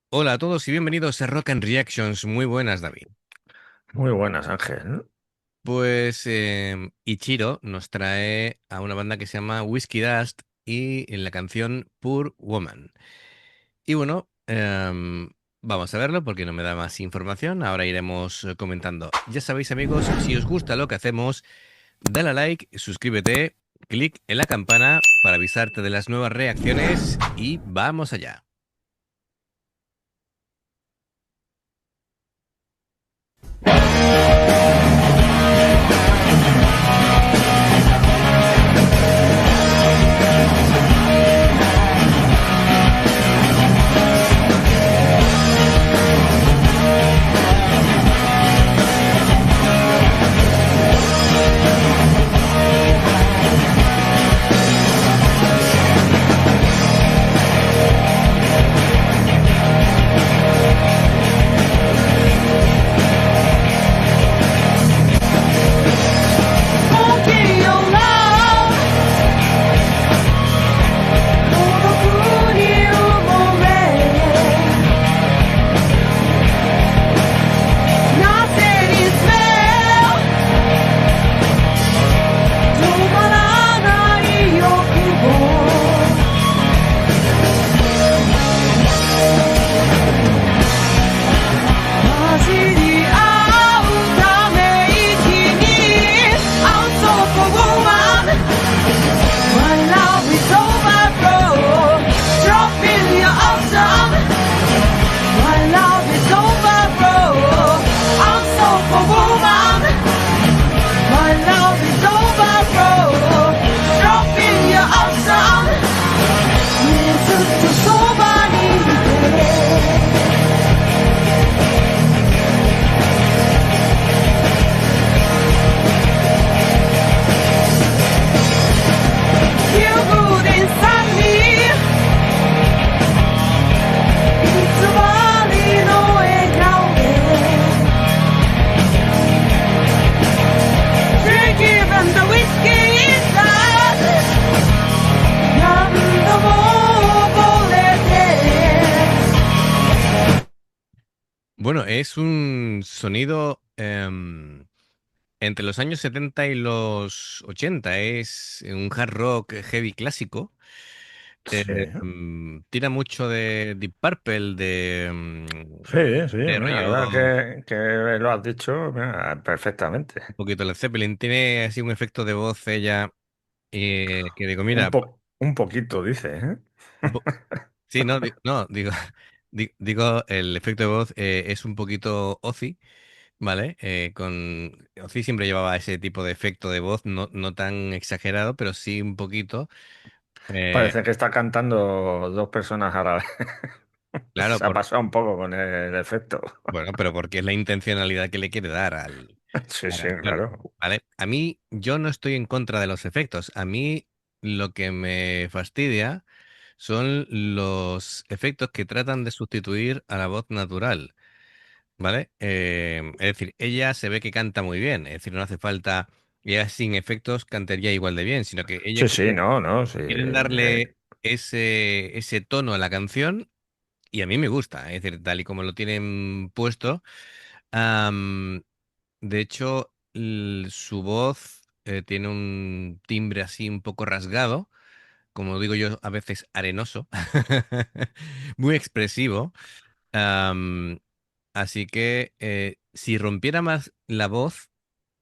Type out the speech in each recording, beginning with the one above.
Hola a todos y bienvenidos a Rock and Reactions. Muy buenas, David. Muy buenas, Ángel. Pues Ichiro nos trae a una banda que se llama Whiskey Dust y en la canción Poor Woman. Y bueno, vamos a verlo porque no me da más información. Ahora iremos comentando. Ya sabéis, amigos, si os gusta lo que hacemos, dale a like, suscríbete, clic en la campana para avisarte de las nuevas reacciones y vamos allá. Bueno, es un sonido entre los años 70 y los 80. Es un hard rock heavy clásico. Sí, Tira mucho de Deep Purple, sí, sí. de Mira, rollo, ahora un que lo has dicho, mira, perfectamente. poquito Led Zeppelin. Tiene así un efecto de voz ella que digo, mira, Un poquito, dice, ¿eh? un po- sí, no, no, digo, digo, el efecto de voz es un poquito Ozzy. ¿Vale? Ozzy siempre llevaba ese tipo de efecto de voz, no tan exagerado, pero sí un poquito. Eh, Parece que está cantando dos personas a la vez. claro, Se ha pasado un poco con el efecto. bueno, pero porque es la intencionalidad que le quiere dar Sí, a la sí, canción, claro. ¿vale? A mí, yo no estoy en contra de los efectos. A mí lo que me fastidia son los efectos que tratan de sustituir a la voz natural. ¿Vale? Es decir, ella se ve que canta muy bien, es decir, no hace falta, ella sin efectos cantaría igual de bien, sino que ella Sí, sí, no, no, sí. quieren darle ese tono a la canción y a mí me gusta, es decir, tal y como lo tienen puesto. am, de hecho, su voz tiene un timbre así un poco rasgado, como digo yo, a veces arenoso, muy expresivo. am, Así que si rompiera más la voz,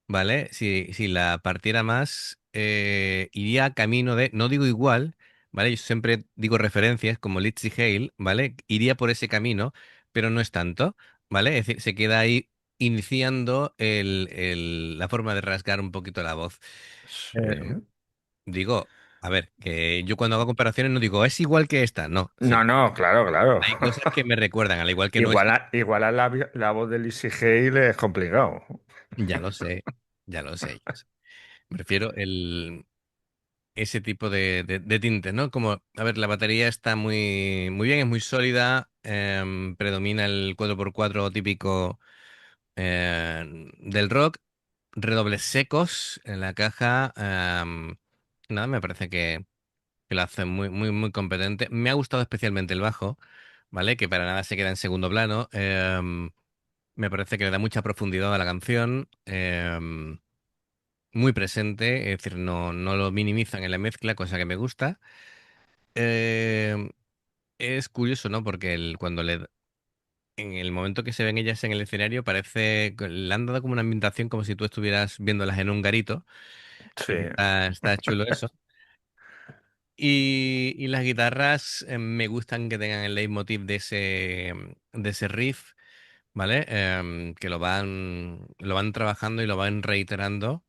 ¿vale? Si la partiera más, iría camino de, no digo igual, ¿vale? Yo siempre digo referencias como Litzy Hale, ¿vale? Iría por ese camino, pero no es tanto, ¿vale? Es decir, se queda ahí iniciando la forma de rasgar un poquito la voz. Sí. Digo, a ver, que yo cuando hago comparaciones no digo, es igual que esta, no, No, no, claro, claro. hay cosas que me recuerdan, al igual que no es. Igualar la voz de Lizzie Hale es complicado. Ya lo sé, ya lo sé. Ya sé. Me refiero ese tipo de tintes, ¿no? Como, a ver, la batería está muy bien, es muy sólida, predomina el 4x4 típico del rock, redobles secos en la caja, nada, me parece que lo hace muy competente. Me ha gustado especialmente el bajo, ¿vale? Que para nada se queda en segundo plano. Me parece que le da mucha profundidad a la canción, muy presente, es decir, no lo minimizan en la mezcla, cosa que me gusta. Em, es curioso, ¿no? Porque en el momento que se ven ellas en el escenario, parece que le han dado como una ambientación como si tú estuvieras viéndolas en un garito. Sí, Está chulo eso. Y las guitarras me gustan que tengan el leitmotiv de ese riff, ¿vale? Que lo van trabajando y lo van reiterando.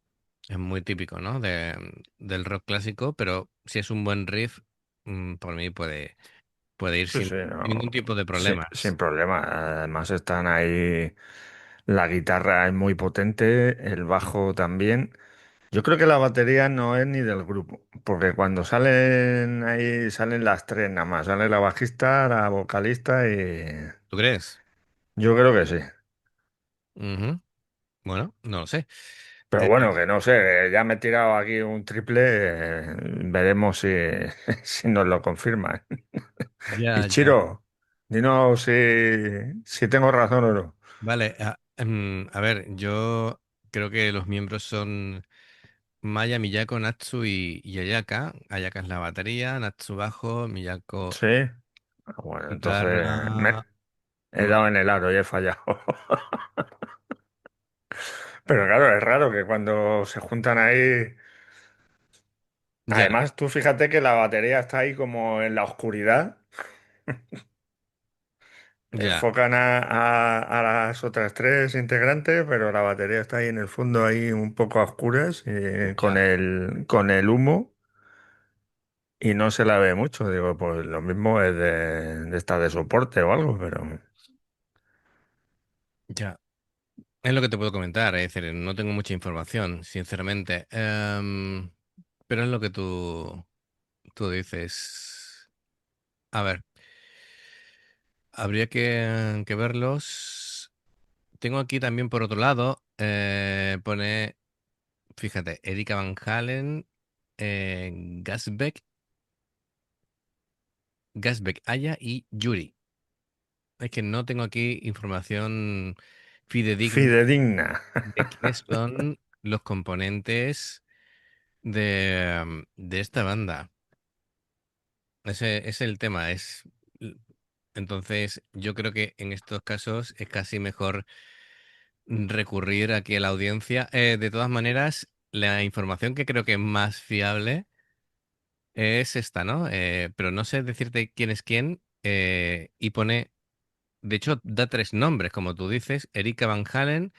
Es muy típico, ¿no? Del rock clásico, pero si es un buen riff, por mí puede ir sí, sí, sin no, ningún tipo de sin problemas. problema. Además están ahí, la guitarra es muy potente, el bajo también. Yo creo que la batería no es ni del grupo, porque cuando salen ahí salen las tres nada más, sale la bajista, la vocalista y ¿Tú crees? yo creo que sí. Ujú. Bueno, no lo sé. Pero Eh, bueno, que no sé, que ya me he tirado aquí un triple, veremos si, si nos lo confirman. Y ya, ya. Chiro, dinos si tengo razón o no. Vale, a ver, yo creo que los miembros son Maya, Miyako, Natsu y Ayaka. Ayaka es la batería, Natsu bajo, Miyako Sí. Ah, bueno, entonces guitarra. he dado en el aro y he fallado. Pero claro, es raro que cuando se juntan ahí. Ya, Además, tú fíjate que la batería está ahí como en la oscuridad. ya, Enfocan a las otras tres integrantes, pero la batería está ahí en el fondo, ahí un poco a oscuras, ya, con el humo, y no se la ve mucho. Digo, pues lo mismo es de esta de soporte o algo, pero ya. Es lo que te puedo comentar, es decir, no tengo mucha información, sinceramente. Pero es lo que tú dices. A ver, habría que verlos. Tengo aquí también por otro lado, pone, fíjate, Erika Van Halen, Gasbeck, Gasbeck, Aya y Yuri. Es que no tengo aquí información fidedigna fidedigna. de quiénes son los componentes de esta banda. Ese es el tema. Entonces, yo creo que en estos casos es casi mejor recurrir aquí a la audiencia. De todas maneras, la información que creo que es más fiable es esta, ¿no? Pero no sé decirte quién es quién. Y pone, de hecho, da tres nombres, como tú dices: Erika Van Halen,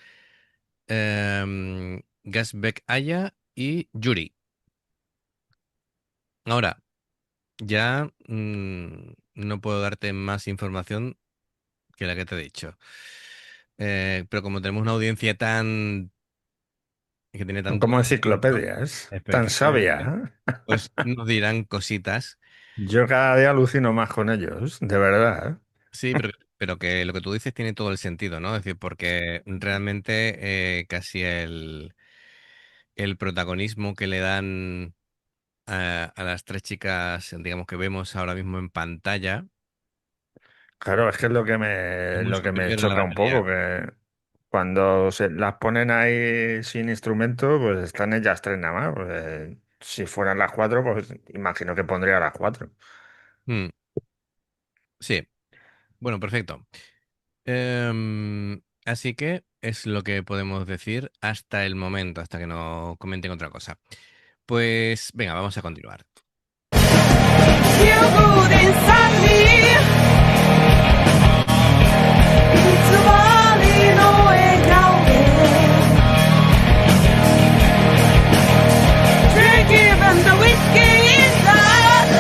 Gasbeck Aya y Yuri. Ahora, ya no puedo darte más información que la que te he dicho. Pero como tenemos una audiencia que tiene tanto Como conocimiento, enciclopedias, tan efectivamente, sabia. pues nos dirán cositas. Yo cada día alucino más con ellos, de verdad. Sí, pero que lo que tú dices tiene todo el sentido, ¿no? Es decir, porque realmente casi el protagonismo que le dan a las tres chicas, digamos, que vemos ahora mismo en pantalla, Claro, es que es es muy lo que me superior a la choca un batería. poco, que cuando se las ponen ahí sin instrumento, pues están ellas tres nada más. Pues, si fueran las cuatro, pues imagino que pondría las cuatro. Mm, sí, bueno, perfecto. Así que es lo que podemos decir hasta el momento, hasta que no comenten otra cosa. Pues venga, vamos a continuar. Feel good inside me. 偽りの笑顔で Drink even the whiskey is gone.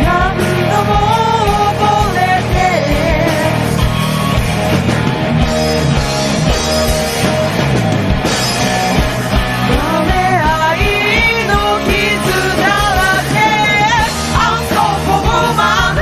何度も溺れて舐め合いの傷だらけ Unstoppable man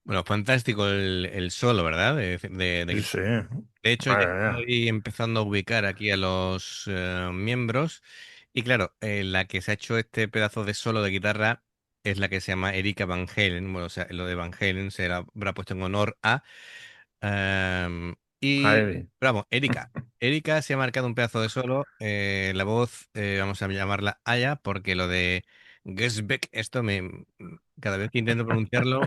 Bueno, fantástico el solo, ¿verdad? De Sí, guitarra. sí. De hecho, ya Madre mía. estoy empezando a ubicar aquí a los miembros. Y claro, la que se ha hecho este pedazo de solo de guitarra es la que se llama Erika Van Halen. Bueno, o sea, lo de Van Halen se habrá puesto en honor a. Y, Ahí. vamos, Erika. Erika se ha marcado un pedazo de solo. La voz, vamos a llamarla Aya, porque lo de Gesbeck, cada vez que intento pronunciarlo,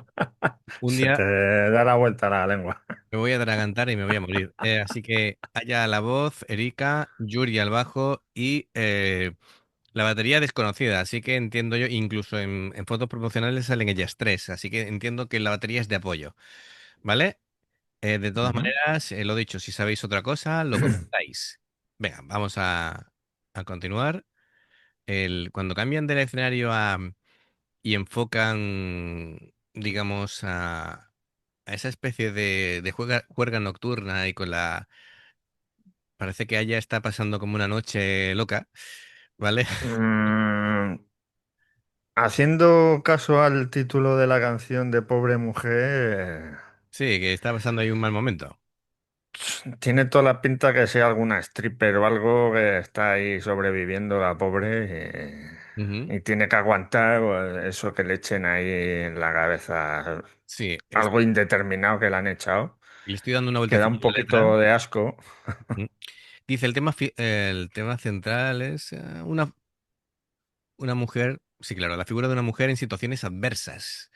un Se te día da la vuelta la lengua. me voy a atragantar y me voy a morir. Así que Aya a la voz, Erika, Yuri al bajo y la batería desconocida. Así que entiendo yo, incluso en fotos promocionales salen ellas tres. Así que entiendo que la batería es de apoyo. ¿Vale? De todas Ujú. maneras, lo dicho, si sabéis otra cosa, lo comentáis. Venga, vamos a continuar. Cuando cambian del escenario y enfocan, digamos, a esa especie de juerga nocturna y con la... Parece que ella está pasando como una noche loca, ¿vale? Mm, haciendo caso al título de la canción de Pobre Mujer, Sí, que está pasando ahí un mal momento. tiene toda la pinta que sea alguna stripper o algo que está ahí sobreviviendo la pobre Ujú. y tiene que aguantar pues, eso que le echen ahí en la cabeza, Sí, algo indeterminado que le han echado, le estoy dando una que da vueltecilla un a la letra. poquito de asco. Mm. Dice, el tema central es una mujer, sí, claro, la figura de una mujer en situaciones adversas.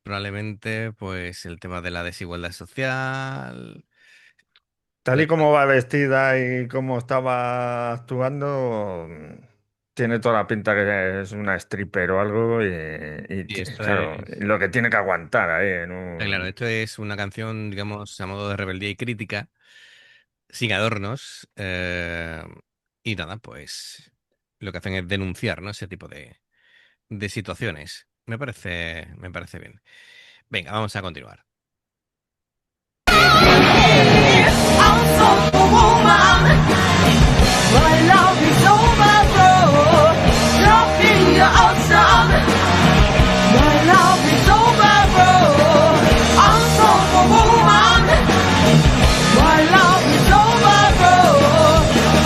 Probablemente, pues, el tema de la desigualdad social. Tal la- y como va vestida y cómo estaba actuando, tiene toda la pinta que es una stripper o algo y esto claro, es, lo que tiene que aguantar ahí en claro, un... esto es una canción, digamos, a modo de rebeldía y crítica, sin adornos. Y nada, pues, lo que hacen es denunciar, ¿no? Ese tipo de situaciones. Me parece bien. Venga, vamos a continuar. I'm so woman. My love is overflow. Love in your ocean. My love is overflow. I'm so woman. My love is overflow.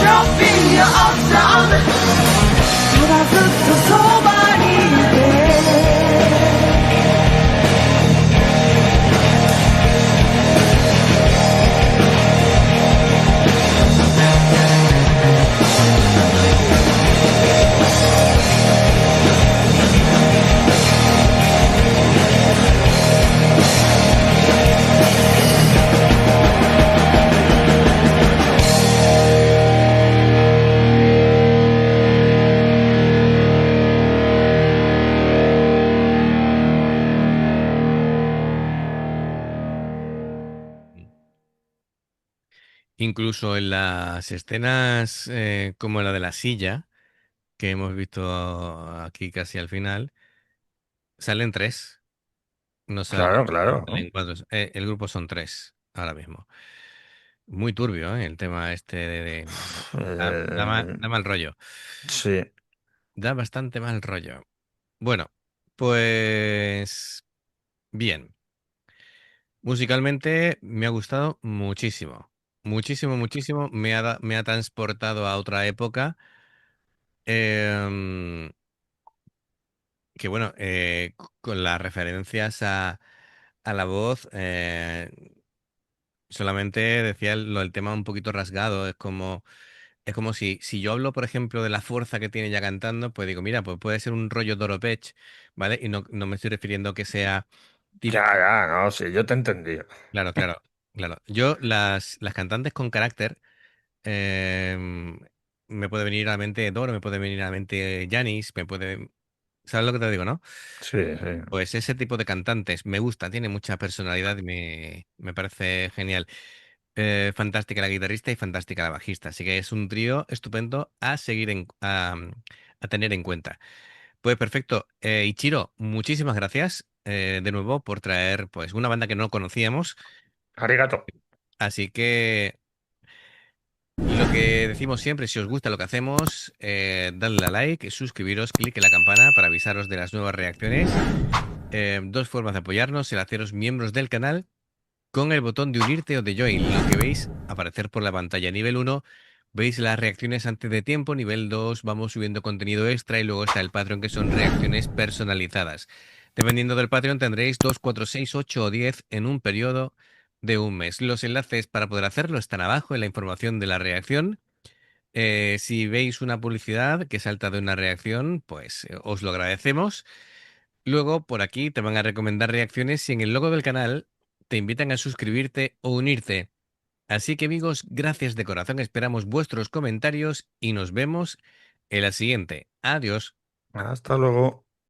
Love in your ocean. ただずっとそばにいてIncluso en las escenas como la de la silla, que hemos visto aquí casi al final, salen tres, no Claro, claro. salen cuatro. El grupo son tres ahora mismo. Muy turbio, ¿eh? El tema este Eh, da mal rollo. sí, Da bastante mal rollo. Bueno, pues bien. Musicalmente me ha gustado muchísimo. Muchísimo, muchísimo. Me ha transportado a otra época. Em, que bueno, con las referencias a la voz, solamente decía lo del tema un poquito rasgado. Es como si yo hablo, por ejemplo, de la fuerza que tiene ya cantando, pues digo, mira, pues puede ser un rollo Doropech, ¿vale? Y no me estoy refiriendo a que sea ya, típico. ya, no, sí, yo te entendí. Claro, claro, claro. Yo, las cantantes con carácter, em, me puede venir a la mente Doro, me puede venir a la mente Janis, me puede. ¿Sabes lo que te digo, no? Sí, sí. Pues ese tipo de cantantes me gusta, tiene mucha personalidad y me parece genial. Fantástica la guitarrista y fantástica la bajista. Así que es un trío estupendo a seguir a tener en cuenta. Pues perfecto. Ichiro, muchísimas gracias de nuevo por traer pues una banda que no conocíamos. Arigato. Así que lo que decimos siempre, si os gusta lo que hacemos, dadle a like, suscribiros, clic en la campana para avisaros de las nuevas reacciones. dos formas de apoyarnos: el haceros miembros del canal con el botón de unirte o de join, lo que veis aparecer por la pantalla. Nivel uno, veis las reacciones antes de tiempo. Nivel 2, vamos subiendo contenido extra, y luego está el Patreon, que son reacciones personalizadas. Dependiendo del Patreon tendréis 2, 4, 6, 8 o 10 en un periodo de un mes. Los enlaces para poder hacerlo están abajo en la información de la reacción. Si veis una publicidad que salta de una reacción, pues os lo agradecemos. Luego, por aquí te van a recomendar reacciones y en el logo del canal te invitan a suscribirte o unirte. Así que amigos, gracias de corazón, esperamos vuestros comentarios y nos vemos en la siguiente. Adiós. Hasta luego.